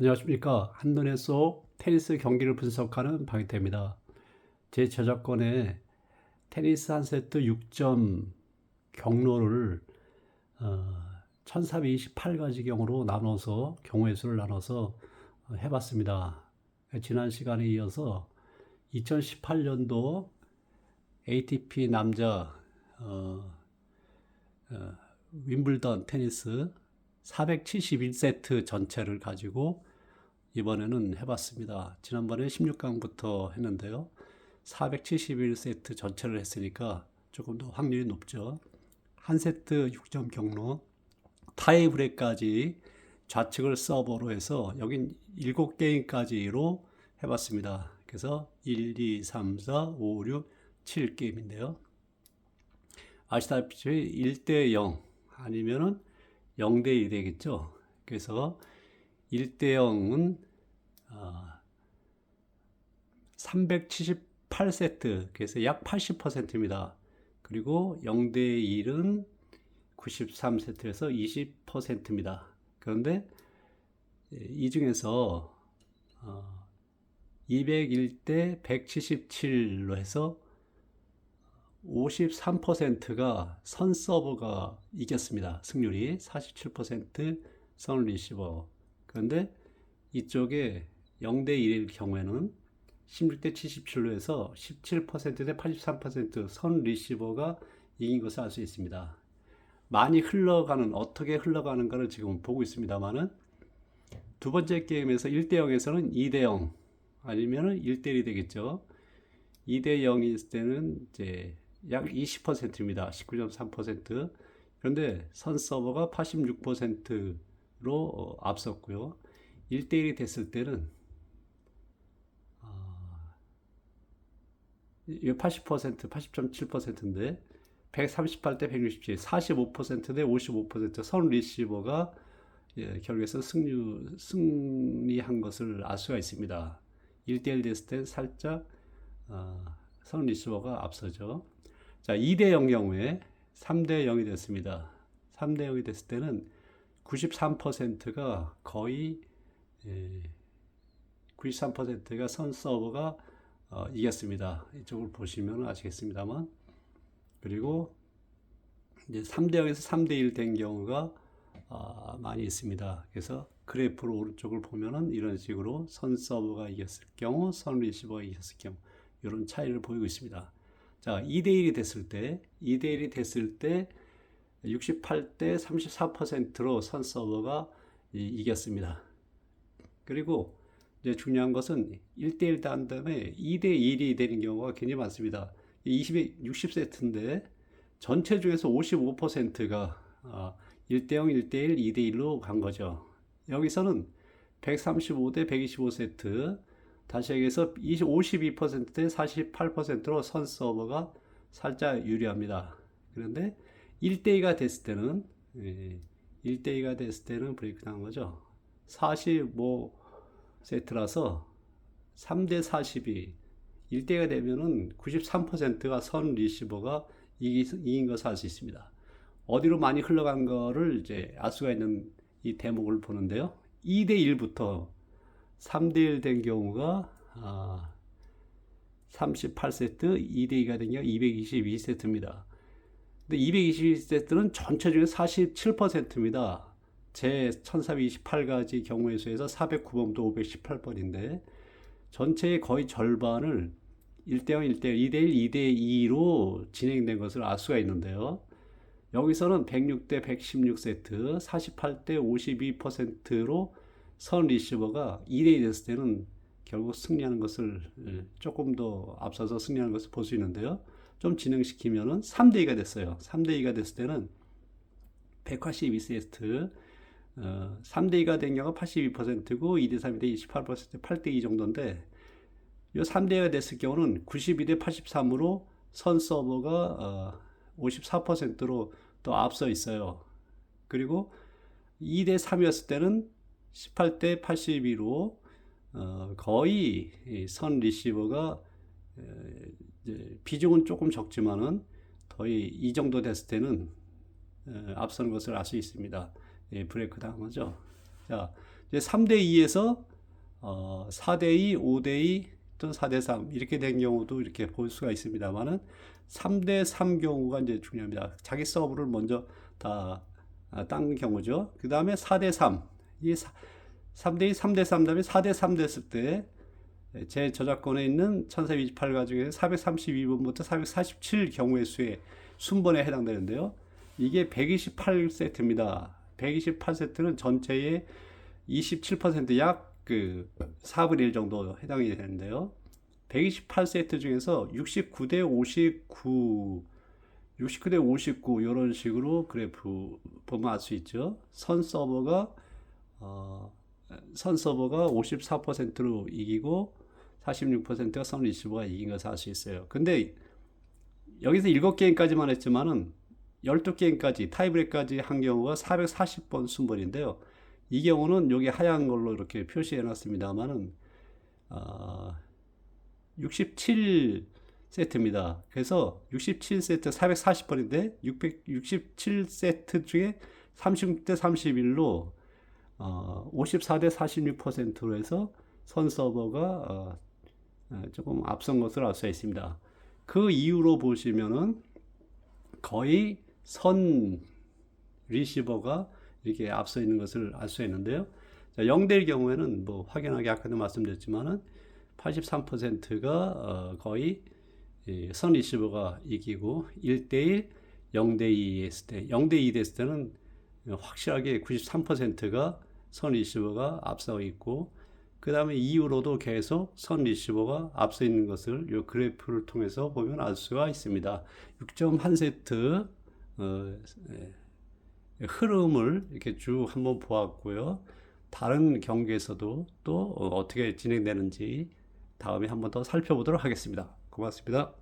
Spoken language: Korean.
안녕하십니까. 한눈에 쏙 테니스 경기를 분석하는 방희태입니다. 제 저작권에 테니스 한 세트 6점 경로를 1428가지 경우로 나눠서 경우의 수를 나눠서 해봤습니다. 지난 시간에 이어서 2018년도 ATP 남자 어, 윈블던 테니스 471세트 전체를 가지고 이번에는 해봤습니다. 지난번에 16강부터 했는데요. 471세트 전체를 했으니까 조금 더 확률이 높죠. 한 세트 6점 경로, 타이브레이크까지 좌측을 서버로 해서 여긴 7게임까지로 해봤습니다. 그래서 1, 2, 3, 4, 5, 6, 7게임인데요. 아시다시피 1대 0 아니면은 0대 1 되겠죠. 그래서 1대 0은 378세트, 그래서 약 80%입니다. 그리고 0대 1은 93세트에서 20%입니다. 그런데 이 중에서 201대 177로 해서 53%가 선 서브가 이겼습니다. 승률이 47% 선 리시버. 그런데 이쪽에 0대 1일 경우에는 16대 77로 해서 17%대 83%선 리시버가 이긴 것을 알 수 있습니다. 많이 흘러가는, 어떻게 흘러가는가를 지금 보고 있습니다만은 두 번째 게임에서 1대 0에서는 2대 0 아니면은 1대 1이 되겠죠. 2대 0일 때는 이제 약 20%입니다. 19.3%. 그런데 선 서버가 86%로 앞섰고요. 1대 1이 됐을 때는 80%, 80.7%인데 138대 167, 45%대 55%선 리시버가 결국에서 승리한 것을 알 수가 있습니다. 1대1 됐을 때 살짝 선 리시버가 앞서죠. 자, 2대 0 경우에 3대 0이 됐습니다. 3대 0이 됐을 때는 93%가 거의 93%가 선 서버가 이겼습니다. 이쪽을 보시면 아시겠습니다만. 그리고 이제 3대 0에서 3대 1 된 경우가 많이 있습니다. 그래서 그래프로 오른쪽을 보면은 이런 식으로 선 서버가 이겼을 경우, 선 리시버가 이겼을 경우 이런 차이를 보이고 있습니다. 자, 2대 1이 됐을 때, 2대 1이 됐을 때 68대 34%로 선 서버가 이겼습니다. 그리고 이제 중요한 것은 1대1 단 다음에 2대1이 되는 경우가 굉장히 많습니다. 60세트인데 전체 중에서 55%가 1대0, 1대1, 2대1로 간 거죠. 여기서는 135대 125세트, 다시 얘기해서 52%대 48%로 선 서버가 살짝 유리합니다. 그런데 1대2가 됐을 때는 1대2가 됐을 때는 브레이크 당한 거죠. 45세트라서 3대 42 1대가 되면은 93%가 선 리시버가 이긴 것을 알 수 있습니다. 어디로 많이 흘러간 거를 이제 알 수가 있는 이 대목을 보는데요. 2대 1부터 3대 1 된 경우가 38세트, 2대 2가 된 경우 222세트입니다. 근데 222세트는 전체 중에 47%입니다. 제 1428가지 경우의 수에서 409번도 518번인데 전체의 거의 절반을 1대0, 1대1, 2대1, 2대2로 진행된 것을 알 수가 있는데요. 여기서는 106대 116세트, 48대 52%로 선 리시버가 2대2 됐을 때는 결국 승리하는 것을 조금 더 앞서서 승리하는 것을 볼 수 있는데요. 좀 진행시키면은 3대2가 됐어요. 3대2가 됐을 때는 182세트, 3대2가 된 경우가 82%고 2대3이 대 28%, 8대2 정도인데 이 3대가 됐을 경우는 92대 83으로 선 서버가 54%로 또 앞서 있어요. 그리고 2대 3이었을 때는 18대 82로 거의 선 리시버가 비중은 조금 적지만은 거의 이 정도 됐을 때는 앞서는 것을 알 수 있습니다. 브레이크 당하죠. 자, 이제 3대2에서 4대2, 5대2 또는 4대3 이렇게 된 경우도 이렇게 볼 수가 있습니다만은 3대3 경우가 이제 중요합니다. 자기 서브를 먼저 다 딴 경우죠. 그 다음에 4대3 이 3대2, 3대3 다음에 4대3 됐을 때 제 저작권에 있는 1428가 중에 432번부터 447 경우의 수의 순번에 해당되는데요. 이게 128세트입니다. 128세트는 전체의 27%약 그 4분의 1 정도 해당이 되는데요. 128세트 중에서 69대 59, 69대 59 이런 식으로 그래프 보면 알 수 있죠. 선 서버가 54%로 이기고 46%가 선 리시버가 이긴 것을 알 수 있어요. 근데 여기서 7게임까지만 했지만은 12게임까지 타이브레이크까지 한 경우가 440번 순번인데요. 이 경우는 여기 하얀 걸로 이렇게 표시해 놨습니다만은 67세트입니다. 그래서 67세트 440번인데 667세트 중에 36대 31로 54대 46%로 해서 선 서버가 조금 앞선 것을 알 수 있습니다. 그 이유로 보시면은 거의 선 리시버가 이렇게 앞서 있는 것을 알 수 있는데요. 0대1 경우에는 뭐 확연하게 아까도 말씀드렸지만은 83%가 거의 선 리시버가 이기고 1대1, 0대2 했을 때 0대2 됐을 때는 확실하게 93%가 선 리시버가 앞서 있고 그 다음에 이후로도 계속 선 리시버가 앞서 있는 것을 이 그래프를 통해서 보면 알 수가 있습니다. 6.1세트 흐름을 이렇게 쭉 한번 보았고요. 다른 경기에서도 또 어떻게 진행되는지 다음에 한번 더 살펴보도록 하겠습니다. 고맙습니다.